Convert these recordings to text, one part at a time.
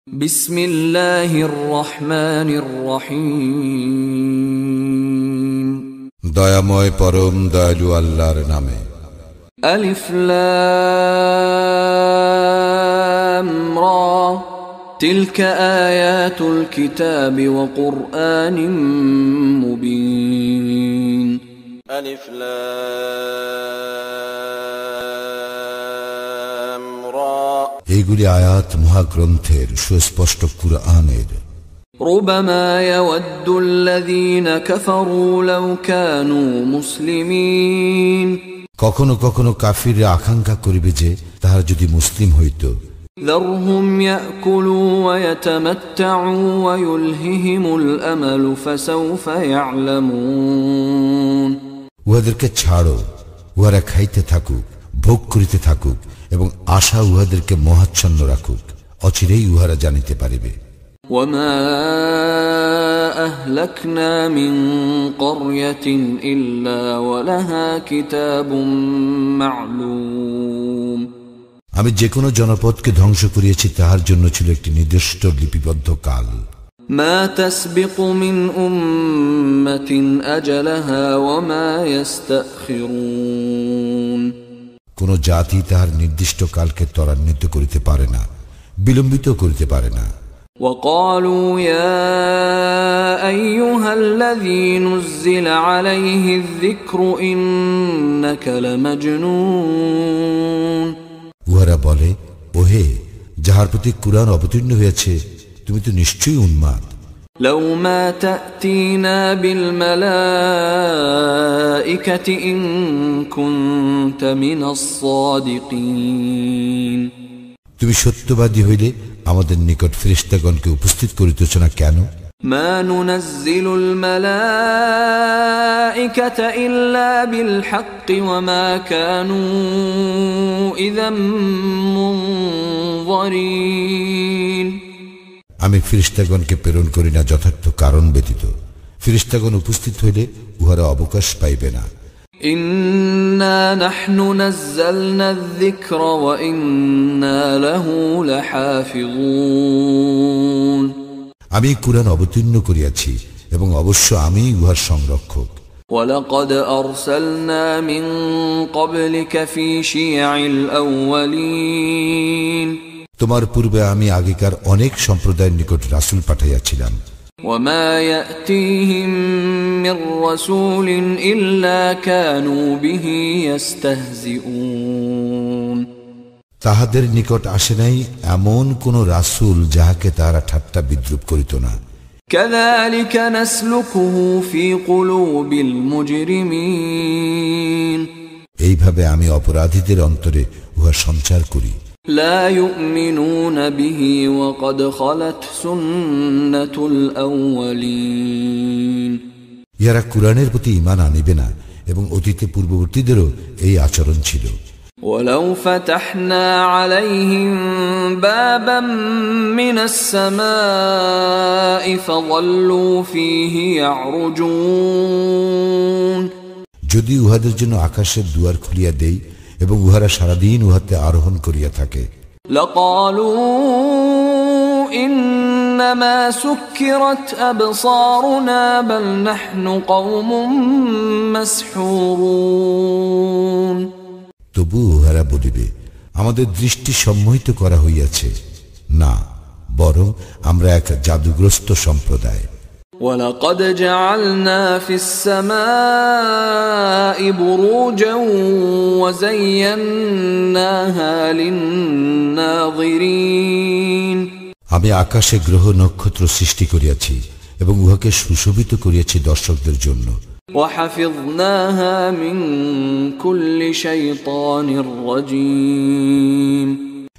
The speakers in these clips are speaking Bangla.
বিসমিল্লাহির রহমানির রহিম। দয়াময় পরম দয়ালু আল্লাহর নামে। আলিফ লাম রা তিলকা আয়াতুল কিতাবি ওয়া কুরআনিম মুবিন। আলিফ লাম রা এইগুলি আয়াত মহাগ্রন্থের সুস্পষ্ট কুরআনের। ربما يود الذين كفروا لو كانوا مسلمين কখনো কখনো কাফিররা আকাঙ্ক্ষা করিবে যে তাহারা যদি মুসলিম হইত। ذرهم يأكلوا ويتمتعوا ويلههم الأمل فسوف يعلمون উহাদেরকে ছাড়ো, উহারা খাইতে থাকুক, ভোগ করিতে থাকুক এবং আশা উহাদেরকে মোহাচ্ছন্ন রাখুক, অচিরেই উহারা জানিতে পারিবে। وما أهلكنا من قرية إلا ولها كتاب معلوم আমি যে কোনো জনপদকে ধ্বংস করিয়েছি তাহার জন্য ছিল একটি নির্দিষ্ট লিপিবদ্ধ কাল। ما تسبق من أمة أجلها وما يستأخرون কোন জাতি তাহার নির্দিষ্ট কালকে ত্বরান্বিত করিতে পারে না, বিলম্বিত করিতে পারে না। وقالوا يا أيها الذي نزل عليه الذكر إنك لمجنون উহারা বলে, ওহে যাহার প্রতি কুরআন অবতীর্ণ হয়েছে তুমি তো নিশ্চয়ই উন্মাদ। لو ما تأتينا بالملائكة إن كنت من الصادقين তুমি সত্যবাদী হইলে আমাদের নিকট ফেরেশতাগণকে উপস্থিত করিতেছ না কেন? ما ننزل الملائكة إلا بالحق وما كانوا إذا منظرين আমি ফেরেশতাগণকে প্রেরণ করি না যথার্থ কারণ ব্যতীত। ফেরেশতাগণ উপস্থিত হইলে উহারা অবকাশ পাইবে না। إنا نحن نزلنا الذكر وإنا له لحافظون আমি কুরআন অবতীর্ণ করিয়াছি এবং অবশ্য আমি উহার সংরক্ষক। ولقد أرسلنا من قبلك في شيع الأولين তোমার পূর্বে আমি আগেকার অনেক সম্প্রদায়ের নিকট রাসূল পাঠাইয়াছিলাম। وما يأتيهم من رسول إلا كانوا به يستهزئون তাহাদের নিকট আসে নাই এমন কোন রাসূল যাহাকে তারা ঠাট্টা বিদ্রূপ করিত না। كذلك نسلكه في قلوب المجرمين এইভাবে আমি অপরাধীদের অন্তরে উহা সঞ্চার করি। لا يؤمنون به وقد خلت سنة الأولين ইহারা কুরআনের প্রতি ঈমান আনিবে না এবং অতীতে পূর্ববর্তীদেরও এই আচরণ ছিল। ولو فتحنا عليهم بابا من السماء فظلوا فيه يعرجون যদি উহাদের জন্য আকাশের দুয়ার খুলিয়া দেই এবং উহারা সারাদিন উহাতে আরোহণ করিয়া থাকে, لقالوا إنما سكرت أبصارنا بل نحن قوم مسحورون তবু উহারা বলিবে, আমাদের দৃষ্টি সম্মোহিত করা হইয়াছে, না বরং আমরা এক জাদুগ্রস্ত সম্প্রদায়। ولقد جعلنا في السماء بروجا وزيناها للناظرين আমি আকাশে গ্রহ নক্ষত্র সৃষ্টি করিয়াছি এবং উহাকে সুশোভিত করিয়াছি দর্শকদের জন্য। وحفظناها من كل شيطان رجيم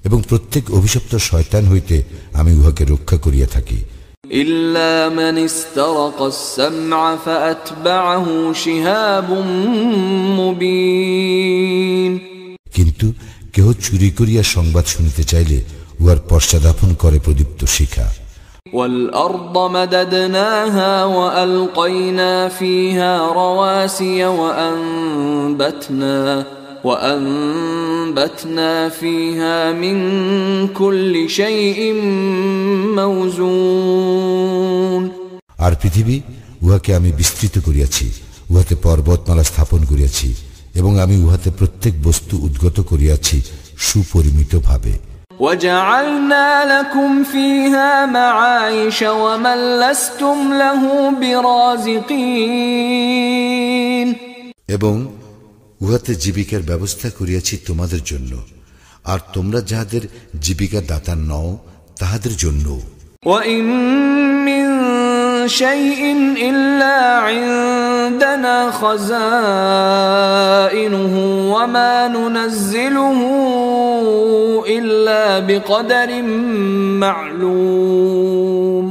এবং প্রত্যেক অভিশপ্ত শয়তান হইতে আমি উহাকে রক্ষা করিয়া থাকি। إلا من استرق السمع فأتبعه شهاب مبين কিন্তু কেহ চুরি করিয়া সংবাদ শুনিতে চাইলে উহার পশ্চাদাপন করে প্রদীপ্ত শিখা। والأرض مددناها وألقينا فيها رواسي وأنبتنا فيها من كل شيء موزون আর পৃথিবী উহাকে আমি বিস্তৃত করিয়াছি, উহাতে পর্বতমালা স্থাপন করিয়াছি এবং আমি উহাতে প্রত্যেক বস্তু উদ্গত করিয়াছি সুপরিমিত ভাবে। وجعلنا لكم فيها معايش ومن لستم له برازقين এবং উহাতে জীবিকার ব্যবস্থা করিয়াছি তোমাদের জন্য, আর তোমরা যাহাদের জীবিকা দাতা নও তাহাদের জন্য। وإن من شيء إلا عندنا خزائنه وما ننزله إلا بقدر معلوم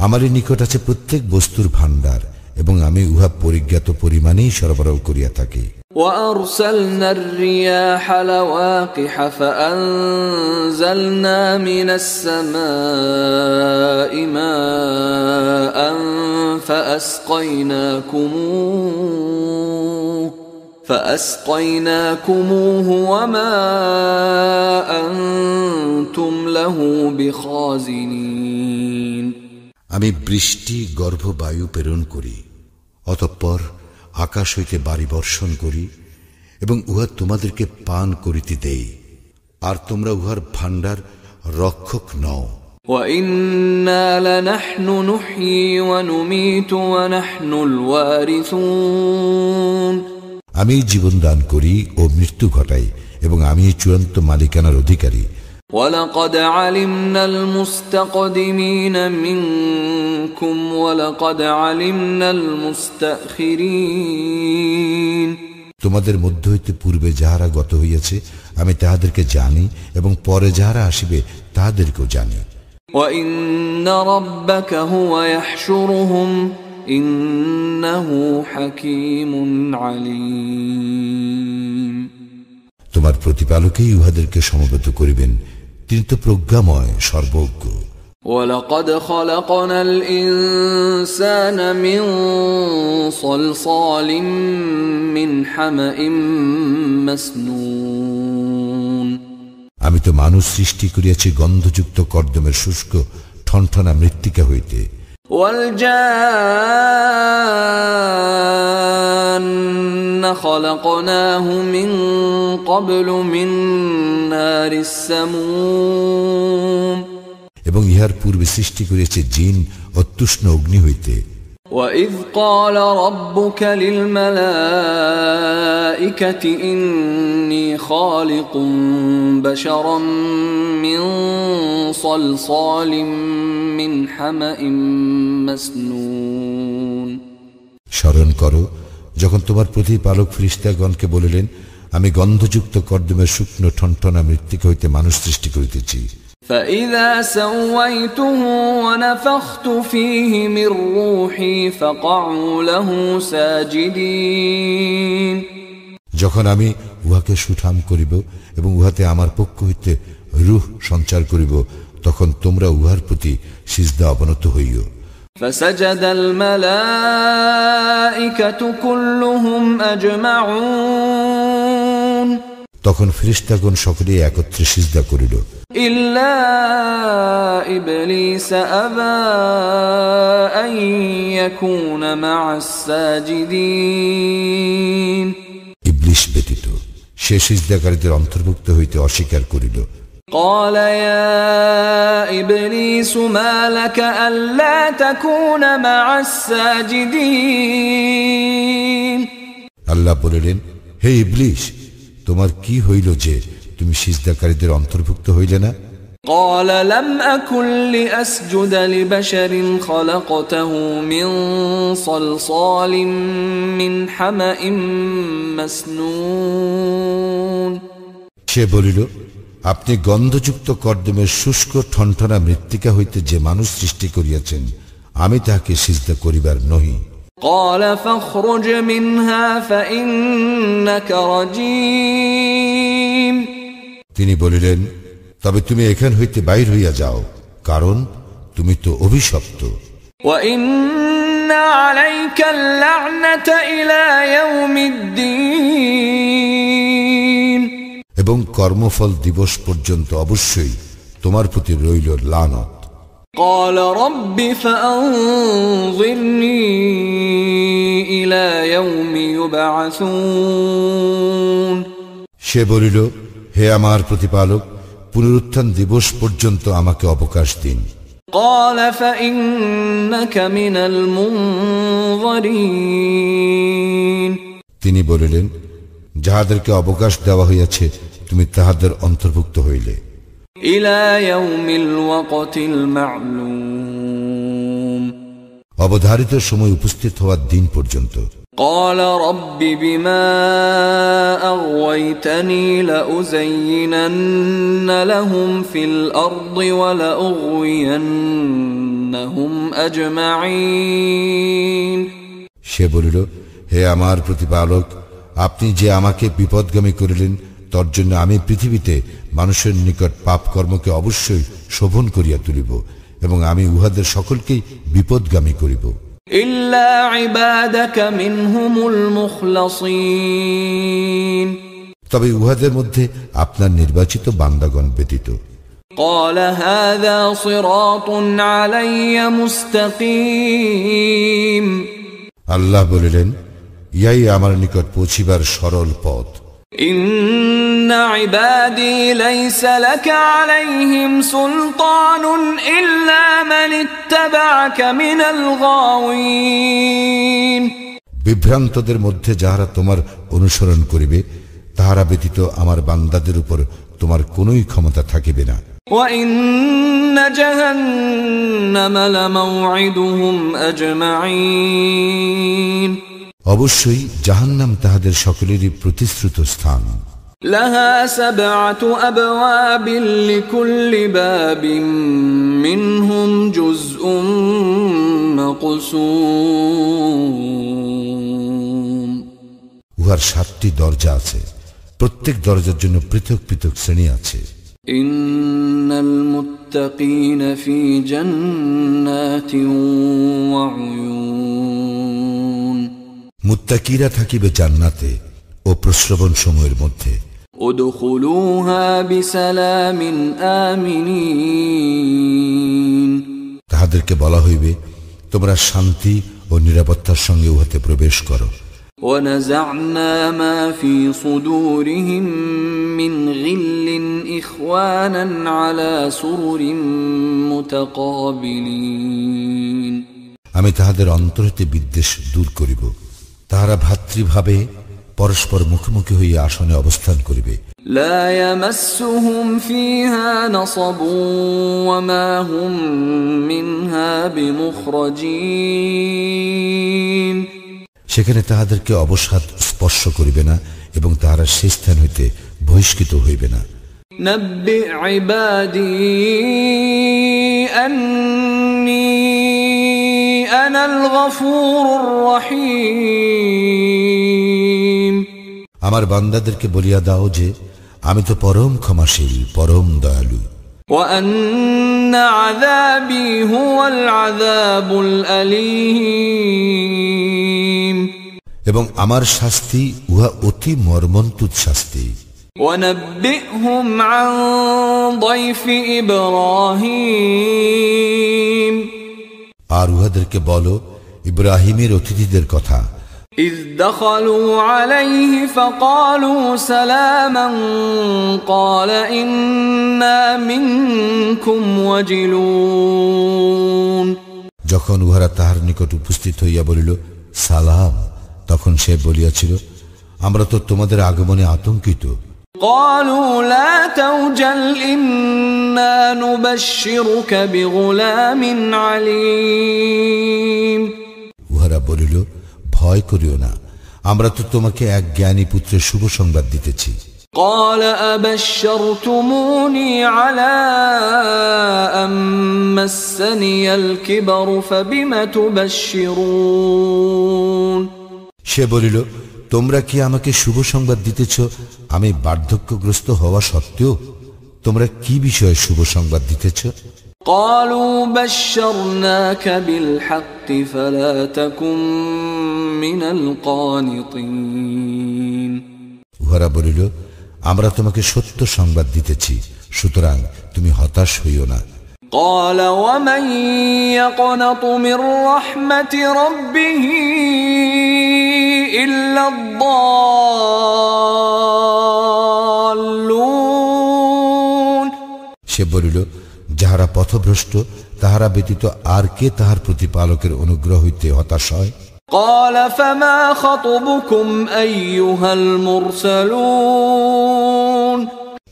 আমারই নিকট আছে প্রত্যেক বস্তুর ভাণ্ডার এবং আমি উহা পরিজ্ঞাত পরিমাণেই সরবরাহ করিয়া থাকি। وأرسلنا الرياح لواقح فأنزلنا من السماء ماء فأسقيناكموه وما أنتم له بخازنين আমি বৃষ্টি গর্ভবায়ু প্রেরণ করি, অতঃপর আকাশ হইতে বাড়ি বর্ষণ করি এবং উহা তোমাদেরকে পান করিতে দেই, আর তোমরা উহার ভাণ্ডার রক্ষক নও। وَإِنَّا لَنَحْنُ نُحْيِي وَنُمِيتُ وَنَحْنُ الْوَارِثُونَ আমি জীবন দান করি ও মৃত্যু ঘটাই এবং আমি চূড়ান্ত মালিকানার অধিকারী। وَلَقَدْ عَلِمْنَا الْمُسْتَقْدِمِينَ مِنكُمْ وَلَقَدْ عَلِمْنَا الْمُسْتَأْخِرِينَ তোমাদের মধ্য হইতে পূর্বে যাহারা গত হইয়াছে আমি তাহাদেরকে জানি এবং পরে যাহারা আসিবে তাহাদেরকেও জানি। وَإِنَّ رَبَّكَ هُوَ يَحْشُرُهُمْ إِنَّهُ حَكِيمٌ عَلِيمٌ তোমার প্রতিপালকই উহাদেরকে সমবেত করিবেন, তিনি তো প্রজ্ঞাময় সর্বজ্ঞ। وَلَقَدْ خَلَقْنَا الْإِنسَانَ مِنْ صَلْصَالٍ مِنْ حَمَإٍ مَسْنُونٍ আমি তো মানুষ সৃষ্টি করিয়াছি গন্ধযুক্ত কর্দমের শুষ্ক ঠনঠনা মৃত্তিকা হইতে। وَالْجَانَّ خَلَقْنَاهُ مِنْ قَبْلُ مِنْ نَارِ السَّمُومِ এবং ইহার পূর্বে সৃষ্টি করিয়াছে জিন অত্যুষ্ণ অগ্নি হইতে। وَإِذْ قَالَ رَبُّكَ لِلْمَلَائِكَةِ إِنِّي خَالِقٌ بَشَرًا مِّن صَلْصَالٍ مِّنْ حَمَإٍ مَسْنُونٍ স্মরণ করো যখন তোমার প্রতিপালক ফেরেশতাগণকে বলিলেন, আমি গন্ধযুক্ত কর্দমের শুকনো ঠনঠনা মৃত্তিকা হইতে মানুষ সৃষ্টি করিতেছি। فَإِذَا سَوَّيْتُهُ وَنَفَخْتُ فِيهِ مِنْ رُوحِي فَقَعُوا لَهُ سَاجِدِينَ যখন আমি উহাকে সুঠাম করিব এবং উহাতে আমার পক্ষ হইতে রূহ সঞ্চার করিব, তখন তোমরা উহার প্রতি সিজদা অবনত হইও। فَسَجَدَ الْمَلَائِكَةُ كُلُّهُمْ أَجْمَعُونَ তখন ফেরেশতাগণ সকলেই একত্রে সিজদা করিল, إِلَّا إِبْلِيسَ أَبَى أَن يَكُونَ مَعَ السَّاجِدِينَ ইবলিস ব্যতীত, সে সিজদাকারীদের অন্তর্ভুক্ত হইতে অস্বীকার করিল। قال يا إبليس ما لك ألا تكون مع الساجدين আল্লাহ বলিলেন, হে ইবলিস, তোমার কি হইল যে তুমি সিজদাকারীদের অন্তর্ভুক্ত হইলে না? قال لم أكن لأسجد لبشر خلقته من صلصال من حمأ مسنون সে বলিল, আপনি গন্ধযুক্ত কর্দমের শুষ্ক ঠনঠনা মৃত্তিকা হইতে যে মানুষ সৃষ্টি করিয়াছেন, আমি তাহাকে সিজদা করিবার নহি। قال فاخرج منها فإنك رجيم তিনি বলিলেন, তবে তুমি এখান হইতে বাইর হইয়া যাও, কারণ তুমি তো অভিশপ্ত। وإن عليك اللعنة إلى يوم الدين এবং কর্মফল দিবস পর্যন্ত অবশ্যই তোমার প্রতি রইল লানত। قال رب فأنظرني إلى يوم يبعثون সে বলিল, হে আমার প্রতিপালক, পুনরুত্থান দিবস পর্যন্ত আমাকে অবকাশ দিন। قال فإنك من المنظرين তিনি বলিলেন, যাহাদেরকে অবকাশ দেওয়া হইয়াছে তুমি তাহাদের অন্তর্ভুক্ত হইলে। إلى يوم الوقت المعلوم অবধারিত সময় উপস্থিত হওয়ার দিন পর্যন্ত। قال رب بما أغويتني لأزينن لهم في الأرض ولأغوينهم أجمعين সে বলিল, হে আমার প্রতিপালক, আপনি যে আমাকে বিপদগামী করিলেন তর জন্য আমি পৃথিবীতে মানুষের নিকট পাপ কর্মকে অবশ্যই শোভন করিয়া তুলিব এবং আমি উহাদের সকলকেই বিপদগামী করিব। إلا عبادك منهم المخلصين তবে উহাদের মধ্যে আপনার নির্বাচিত বান্দাগণ ব্যতীত। قال هذا صراط علي مستقيم আল্লাহ বলিলেন, ইহাই আমার নিকট পৌঁছিবার সরল পথ। إن عبادي ليس لك عليهم سلطان إلا من اتبعك من الغاوين বিভ্রান্তদের মধ্যে যাহারা তোমার অনুসরণ করিবে তাহারা ব্যতীত আমার বান্দাদের উপর তোমার কোনই ক্ষমতা থাকিবে না। وإن جهنم لموعدهم أجمعين অবশ্যই জাহান্নাম তাহাদের সকলেরই প্রতিশ্রুত স্থান। لها 7 أبواب لكل باب منهم جزء مقسوم উহার 7টি দরজা আছে, প্রত্যেক দরজার জন্য পৃথক পৃথক শ্রেণী আছে। إن المتقين في جنات وعيون মুত্তাকিরা থাকিবে জান্নাতে ও প্রশ্রবণ সময়ের মধ্যে। ادخلوها بسلام آمنين তাহাদেরকে বলা হইবে, তোমরা শান্তি ও নিরাপত্তার সঙ্গে উহাতে প্রবেশ করো। ونزعنا ما في صدورهم من غل إخوانا على سرر متقابلين আমি তাহাদের অন্তর হইতে বিদ্বেষ দূর করিব, তাহারা ভ্রাতৃভাবে পরস্পর মুখোমুখি হইয়া আসনে অবস্থান করিবে। لا يمسهم فيها نصب وما هم منها بمخرجين সেখানে তাহাদেরকে অবসাদ স্পর্শ করিবে না এবং তাহারা সেই স্থান হইতে বহিষ্কৃত হইবে না। نبئ عبادي أني أنا الغفور الرحيم আমার বান্দাদেরকে বলিয়া দাও যে আমি তো পরম ক্ষমাশীল, পরম দয়ালু। وأن عذابي هو العذاب الأليم এবং আমার শাস্তি উহা অতি মর্মন্তুদ শাস্তি। ونبئهم عن ضيف إبراهيم আর উহাদেরকে বলো ইব্রাহিমের অতিথিদের কথা। إذ دخلوا عليه فقالوا سلاما قال إنا منكم وجلون যখন উহারা তাহার নিকট উপস্থিত হইয়া বলিল সালাম, তখন সে বলিয়াছিল, আমরা তো তোমাদের আগমনে আতঙ্কিত। قالوا لا توجل إنا نبشرك بغلام عليم উহারা বলিল, ভয় করিও না, আমরা তো তোমাকে এক জ্ঞানী পুত্রের শুভ সংবাদ দিতেছি। قال أبشرتموني على أن مسني الكبر فبم تبشرون সে বলিল, তোমরা কি আমাকে শুভ সংবাদ দিতেছ আমি বার্ধক্যগ্রস্ত হওয়া সত্ত্বেও? তোমরা কি বিষয়ে শুভ সংবাদ দিতেছ? قالوا بشرناك بالحق فلا تكن من القانطين উহারা বলিল, আমরা তোমাকে সত্য সংবাদ দিতেছি, সুতরাং তুমি হতাশ হইও না। قال ومن يقنط من رحمة ربه إلا الضالون সে বলিল, যাহারা পথভ্রষ্ট তাহারা ব্যতীত আর কে তাহার প্রতিপালকের অনুগ্রহ হইতে হতাশ হয়? قال فما خطبكم أيها المرسلون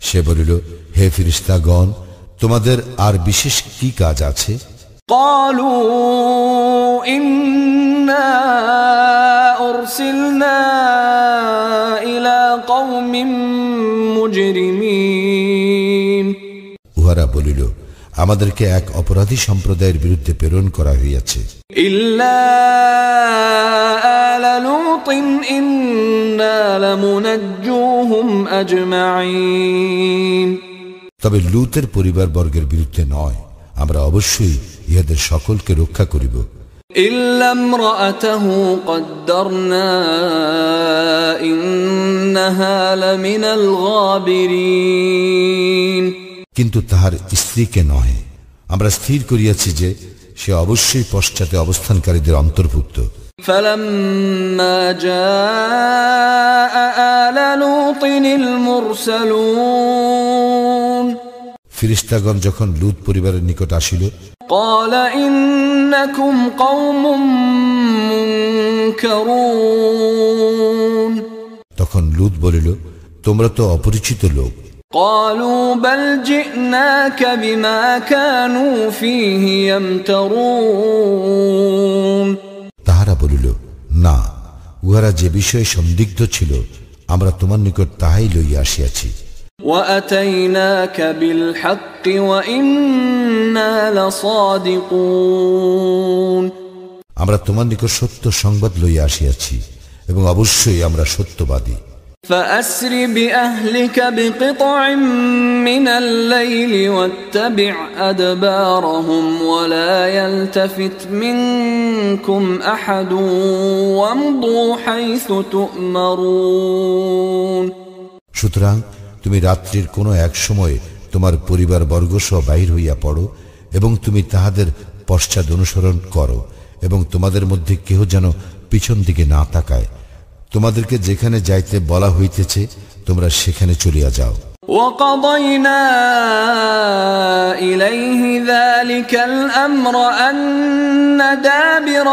সে বলিল, হে ফেরেশতাগণ, তোমাদের আর বিশেষ কি কাজ আছে? قالوا إنا أرسلنا إلى قوم مجرمين উহারা বলিল, আমাদেরকে এক অপরাধী সম্প্রদায়ের বিরুদ্ধে প্রেরণ করা হইয়াছে। إلا آل لوط إنا لمنجوهم أجمعين তবে লূতের পরিবার বর্গের বিরুদ্ধে নয়, আমরা অবশ্যই ইহাদের সকলকে রক্ষা করিব। إلا امرأته قدرنا إنها لمن الغابرين কিন্তু তাহার স্ত্রীকে নহে, আমরা স্থির করিয়াছি যে সে অবশ্যই পশ্চাতে অবস্থানকারীদের অন্তর্ভুক্ত। فلما جاء آل لوط المرسلون ফেরেশতাগণ যখন লূত পরিবারের নিকট আসিল, قال إنكم قوم منكرون তখন লূত বলিল, তোমরা তো অপরিচিত লোক। قالوا بل جئناك بما كانوا فيه يمترون তাহারা বলিল, না, উহারা যে বিষয়ে সন্দিগ্ধ ছিল আমরা তোমার নিকট তাহাই লইয়া আসিয়াছি। وأتيناك بالحق وإنا لصادقون আমরা তোমার নিকট সত্য সংবাদ লইয়া আসিয়াছি এবং অবশ্যই আমরা সত্যবাদী। فأسر بأهلك بقطع من الليل واتبع أدبارهم ولا يلتفت منكم أحد وامضوا حيث تؤمرون সুতরাং তুমি রাত্রির কোনো এক সময়ে তোমার পরিবার বর্গসহ বাহির হইয়া পড়ো এবং তুমি তাহাদের পশ্চাৎ অনুসরণ করো এবং তোমাদের মধ্যে কেহ যেন পিছন দিকে না তাকায়। তোমাদেরকে যেখানে যাইতে বলা হইতেছে তোমরা সেখানে চলিয়া যাও। وقضينا إليه ذلك الأمر أن دابر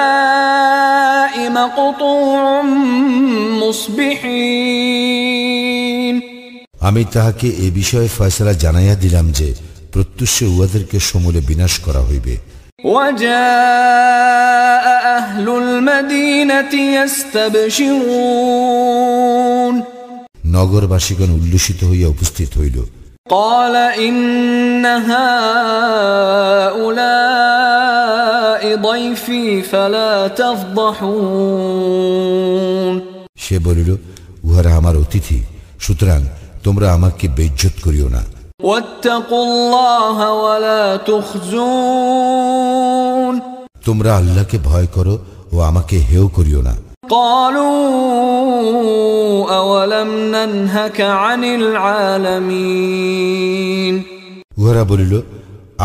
هؤلاء مقطوع مصبحين আমি তাহাকে এ বিষয়ে ফয়সালা জানাইয়া দিলাম যে প্রত্যুষে উহাদেরকে সমূলে বিনাশ করা হইবে। وجاء أهل المدينة يستبشرون নগরবাসীগণ উল্লসিত হইয়া উপস্থিত হইল। قال إن هؤلاء ضيفي فلا تفضحون সে বলিল, উহারা আমার অতিথি, সুতরাং তোমরা আমাকে বেইজ্জত করিও না। واتقوا الله ولا تخزون তোমরা আল্লাহকে ভয় করো ও আমাকে হেয় করিও না। قالوا أولم ننهك عن العالمين উহারা বলিল,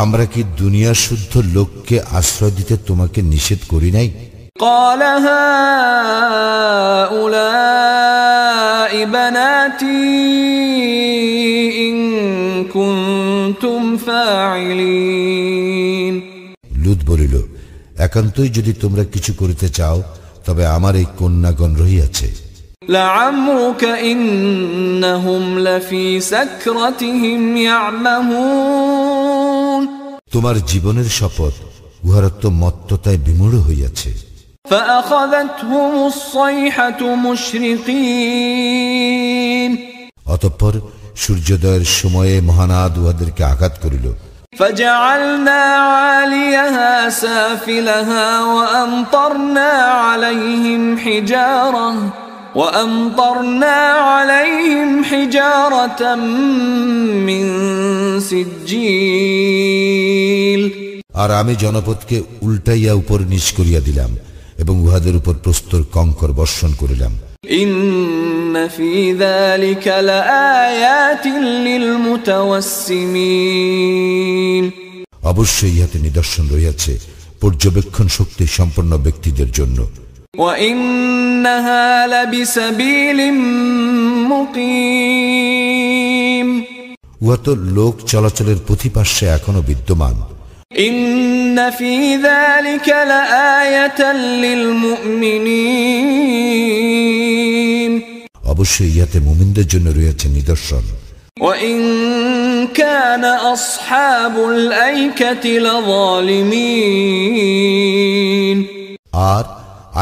আমরা কি দুনিয়া শুদ্ধ লোককে আশ্রয় দিতে তোমাকে নিষেধ করি নাই? قال هؤلاء بناتي إن كنتم فاعلين লূত বলিল, একান্তই যদি তোমরা কিছু করিতে চাও তবে আমার এই কন্যাগণ রহিয়াছে। لعمرك إنهم لفي سكرتهم يعمهون তোমার জীবনের শপথ, উহারা তো মত্ততায় বিমূঢ় হইয়াছে। فأخذتهم الصيحة مشرقين অতঃপর সূর্যোদয়ের সময়ে মহানাদ উহাদেরকে আঘাত করিল। فجعلنا عاليها سافلها وأمطرنا عليهم حجارة من سجيل আর আমি জনপদকে উল্টাইয়া উপর নিচ করিয়া দিলাম এবং উহাদের উপর প্রস্তর কঙ্কর বর্ষণ করিলাম। إن في ذلك لآيات للمتوسمين অবশ্যই ইহাতে নিদর্শন রয়েছে পর্যবেক্ষণ শক্তি সম্পন্ন ব্যক্তিদের জন্য। وإنها لبسبيل مقيم উহা তো লোক চলাচলের পথিপার্শ্বে এখনো বিদ্যমান। إن في ذلك لآية للمؤمنين অবশ্যই ইহাতে মুমিনদের জন্য রয়েছে নিদর্শন। وإن كان أصحاب الأيكة لظالمين আর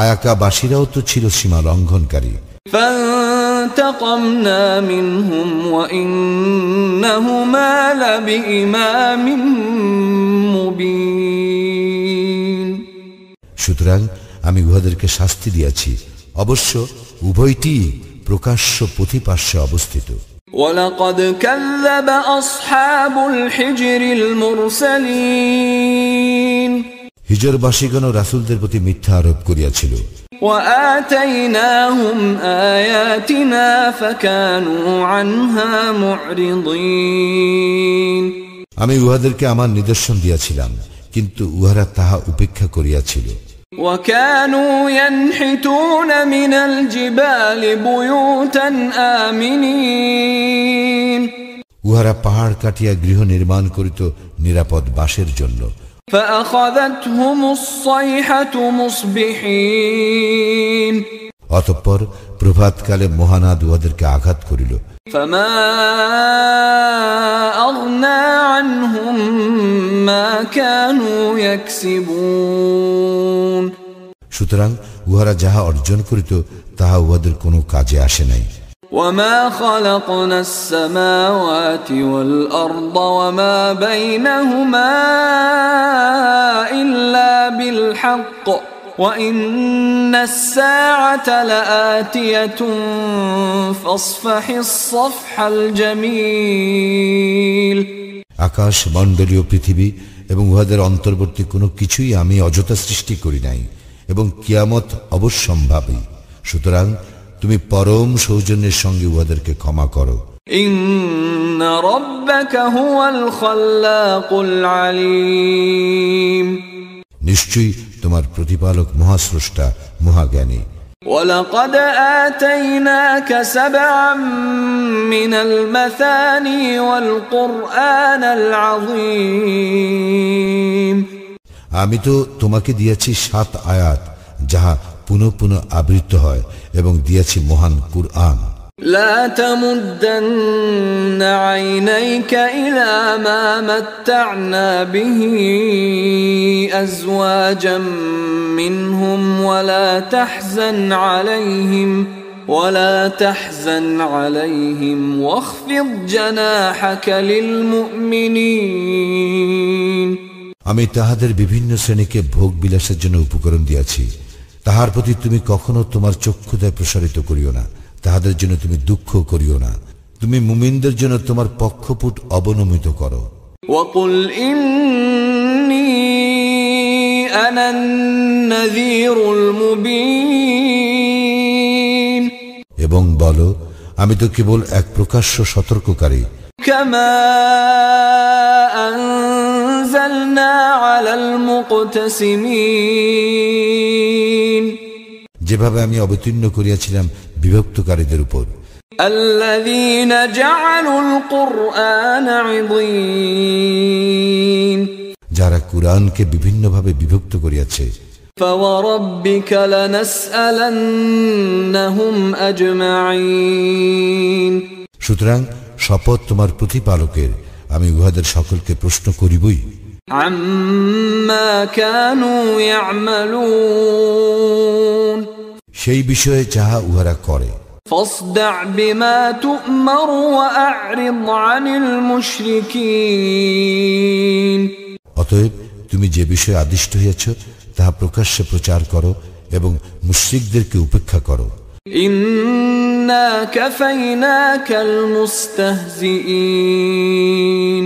আয়াকাবাসীরাও তো ছিল সীমা লঙ্ঘনকারী। فانتقمنا منهم وإنهما لبإمام مبين সুতরাং আমি উহাদেরকে শাস্তি দিয়াছি, অবশ্য উভয়টি প্রকাশ্য পথিপার্শ্বে অবস্থিত। ولقد كذب أصحاب الحجر المرسلين হিজরবাসীগণ রাসূলদের প্রতি মিথ্যা আরোপ করিয়াছিল। وآتيناهم آياتنا فكانوا عنها معرضين আমি উহাদেরকে আমার নিদর্শন দিয়াছিলাম, কিন্তু উহারা তাহা উপেক্ষা করিয়াছিল। وكانوا ينحتون من الجبال بيوتا آمنين উহারা পাহাড় কাটিয়া গৃহ নির্মাণ করিত নিরাপদ বাসের জন্য। فأخذتهم الصيحة مصبحين অতঃপর প্রভাতকালে মহানাদ উহাদেরকে আঘাত করিল। فما أغنى عنهم ما كانوا يكسبون সুতরাং উহারা যাহা অর্জন করিত তাহা উহাদের কোনো কাজে আসে নাই। وما خلقنا السماوات والأرض وما بينهما إلا بالحق وإن الساعة لآتية فاصفح الصفح الجميل আকাশ মণ্ডলীয় পৃথিবী এবং উহাদের অন্তর্বর্তী কোনো কিছুই আমি অযথা সৃষ্টি করি নাই, এবং কিয়ামত অবশ্যম্ভাবী। সুতরাং তুমি পরম সৌজন্যের সঙ্গে উহাদেরকে ক্ষমা করো। إن ربك هو الخلاق العليم নিশ্চয়ই তোমার প্রতিপালক মহাস্রষ্টা মহাজ্ঞানী। ولقد آتيناك 7 من المثاني والقرآن العظيم আমি তো তোমাকে দিয়েছি 7 আয়াত, যাহা পুনঃ পুনঃ আবৃত্ত হয়, এবং দিয়েছি মহান কুরআন। لا تمدن عينيك إلى ما متعنا به أزواجا منهم ولا تحزن عليهم واخفض جناحك للمؤمنين আমি তাহাদের বিভিন্ন শ্রেণীকে ভোগ বিলাসের জন্য উপকরণ দিয়াছি, তাহার প্রতি তুমি কখনো তোমার চক্ষুদয় প্রসারিত করিও না, তাহাদের জন্য তুমি দুঃখ করিও না। তুমি মুমিনদের জন্য তোমার পক্ষপুট অবনমিত করো। وقل إني أنا النذير المبين এবং বলো, আমি তো কেবল এক প্রকাশ্য সতর্ককারী। كما أنزلنا على المقتسمين যেভাবে আমি অবতীর্ণ করিয়াছিলাম বিভক্তকারীদের উপর। الذين جعلوا القرآن عضين যারা কুরআনকে বিভিন্নভাবে বিভক্ত করিয়াছে। فوربك لنسألنهم أجمعين সুতরাং শপথ তোমার প্রতিপালকের, আমি উহাদের সকলকে প্রশ্ন করিবই। عما كانوا يعملون সেই বিষয়ে যাহা উহারা করে। فاصدع بما تؤمر وأعرض عن المشركين অতএব তুমি যে বিষয়ে আদিষ্ট হইয়াছ তাহা প্রকাশ্যে প্রচার করো এবং মুশরিকদেরকে উপেক্ষা করো। إنا كفيناك المستهزئين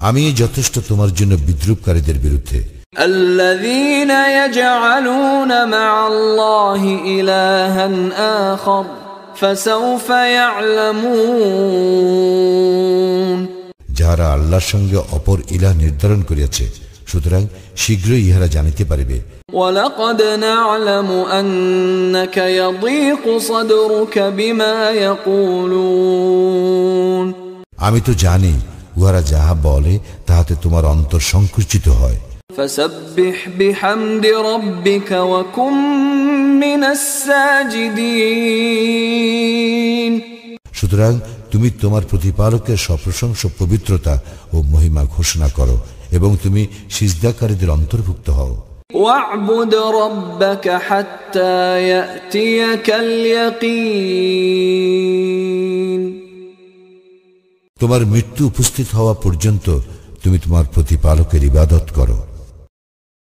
আমি যথেষ্ট তোমার জন্য বিদ্রুপকারীদের বিরুদ্ধে। الذين يجعلون مع الله إلها آخر فسوف يعلمون যারা আল্লাহর সঙ্গে অপর ইলাহ নির্ধারণ করিয়াছে সুতরাং শীঘ্রই ইহারা জানিতে পারিবে ولقد نعلم أنك يضيق صدرك بما يقولون আমি তো জানি উহারা যাহা বলে তাহাতে তোমার অন্তর সংকুচিত হয় فسبح بحمد ربك وكن من الساجدين সুতরাং তুমি তোমার প্রতিপালকের সপ্রশংস পবিত্রতা ও মহিমা ঘোষণা করো এবং তুমি সিজদাকারীদের অন্তর্ভুক্ত হও واعبد ربك حتى يأتيك اليقين তোমার মৃত্যু উপস্থিত হওয়া পর্যন্ত তুমি তোমার প্রতিপালকের ইবাদত করো